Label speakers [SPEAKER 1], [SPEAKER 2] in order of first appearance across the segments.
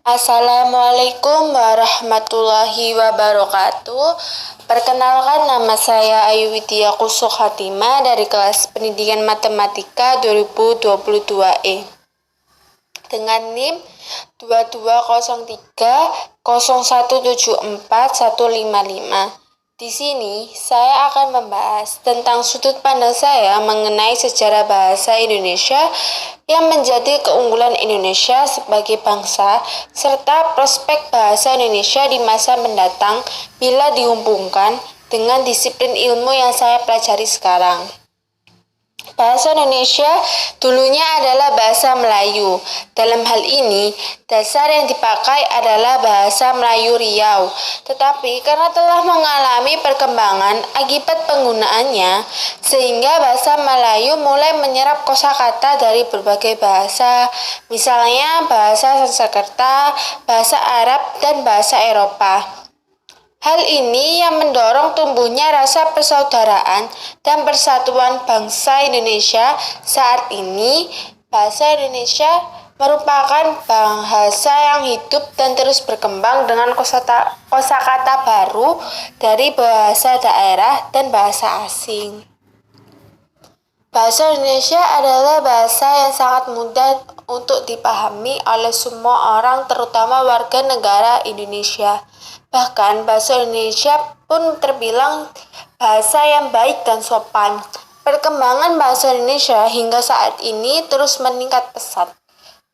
[SPEAKER 1] Assalamualaikum warahmatullahi wabarakatuh. Perkenalkan, nama saya Ayu Widya Kusuk Hatimah dari kelas Pendidikan Matematika 2022E dengan NIM 2203017415. Di sini saya akan membahas tentang sudut pandang saya mengenai sejarah bahasa Indonesia yang menjadi keunggulan Indonesia sebagai bangsa, serta prospek bahasa Indonesia di masa mendatang bila dihubungkan dengan disiplin ilmu yang saya pelajari sekarang. Bahasa Indonesia dulunya adalah bahasa Melayu. Dalam hal ini, dasar yang dipakai adalah bahasa Melayu Riau. Tetapi karena telah mengalami perkembangan akibat penggunaannya, sehingga bahasa Melayu mulai menyerap kosakata dari berbagai bahasa, misalnya bahasa Sanskerta, bahasa Arab, dan bahasa Eropa. Hal ini yang mendorong tumbuhnya rasa persaudaraan dan persatuan bangsa Indonesia. Saat ini, bahasa Indonesia merupakan bahasa yang hidup dan terus berkembang dengan kosakata baru dari bahasa daerah dan bahasa asing. Bahasa Indonesia adalah bahasa yang sangat mudah untuk dipahami oleh semua orang, terutama warga negara Indonesia. Bahkan bahasa Indonesia pun terbilang bahasa yang baik dan sopan. Perkembangan bahasa Indonesia hingga saat ini terus meningkat pesat.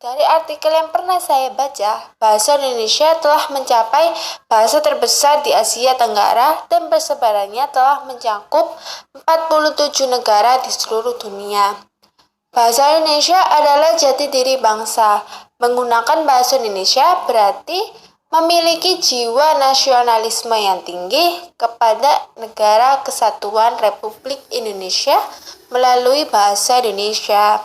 [SPEAKER 1] Dari artikel yang pernah saya baca, bahasa Indonesia telah mencapai bahasa terbesar di Asia Tenggara dan persebarannya telah mencakup 47 negara di seluruh dunia. Bahasa Indonesia adalah jati diri bangsa. Menggunakan bahasa Indonesia berarti memiliki jiwa nasionalisme yang tinggi kepada Negara Kesatuan Republik Indonesia melalui bahasa Indonesia.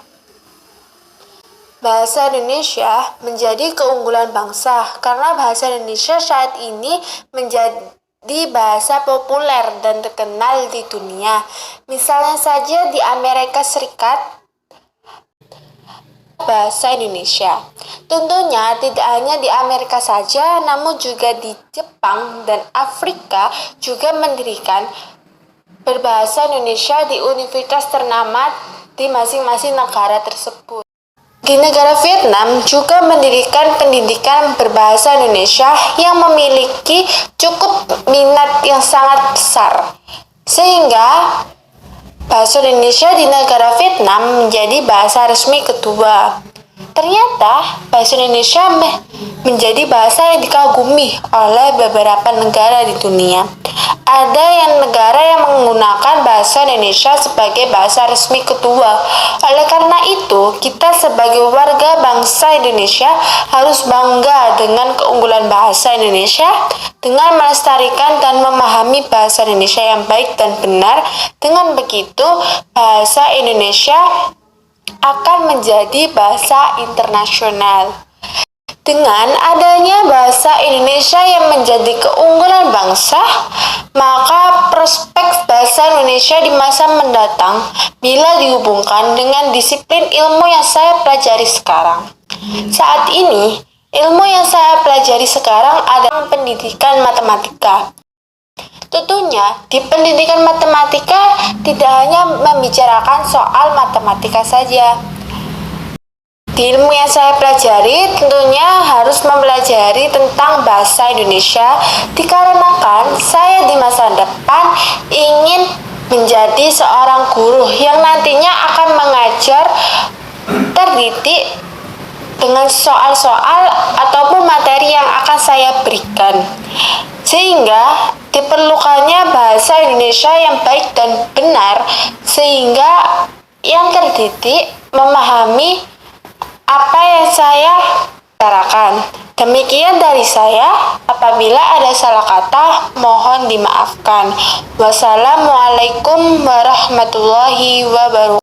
[SPEAKER 1] Bahasa Indonesia menjadi keunggulan bangsa karena bahasa Indonesia saat ini menjadi bahasa populer dan terkenal di dunia. Misalnya saja di Amerika Serikat, bahasa Indonesia. Tentunya tidak hanya di Amerika saja, namun juga di Jepang dan Afrika juga mendirikan berbahasa Indonesia di universitas ternama di masing-masing negara tersebut. Di negara Vietnam juga mendirikan pendidikan berbahasa Indonesia yang memiliki cukup minat yang sangat besar, sehingga bahasa Indonesia di negara Vietnam menjadi bahasa resmi kedua. Ternyata bahasa Indonesia menjadi bahasa yang dikagumi oleh beberapa negara di dunia. Ada yang negara yang menggunakan bahasa Indonesia sebagai bahasa resmi kedua. Oleh karena itu, kita sebagai warga bangsa Indonesia harus bangga dengan keunggulan bahasa Indonesia dengan melestarikan dan memahami bahasa Indonesia yang baik dan benar. Dengan begitu, bahasa Indonesia akan menjadi bahasa internasional. Dengan adanya bahasa Indonesia yang menjadi keunggulan bangsa, maka prospek bahasa Indonesia di masa mendatang bila dihubungkan dengan disiplin ilmu yang saya pelajari sekarang. Saat ini, ilmu yang saya pelajari sekarang adalah pendidikan matematika. Tentunya, di pendidikan matematika tidak hanya membicarakan soal matematika saja. Di ilmu yang saya pelajari tentunya harus mempelajari tentang bahasa Indonesia, dikarenakan saya di masa depan ingin menjadi seorang guru yang nantinya akan mengajar terdidik dengan soal-soal ataupun materi yang akan saya berikan, sehingga diperlukannya bahasa Indonesia yang baik dan benar, sehingga yang terdidik memahami apa yang saya bicarakan. Demikian dari saya. Apabila ada salah kata, mohon dimaafkan. Wassalamualaikum warahmatullahi wabarakatuh.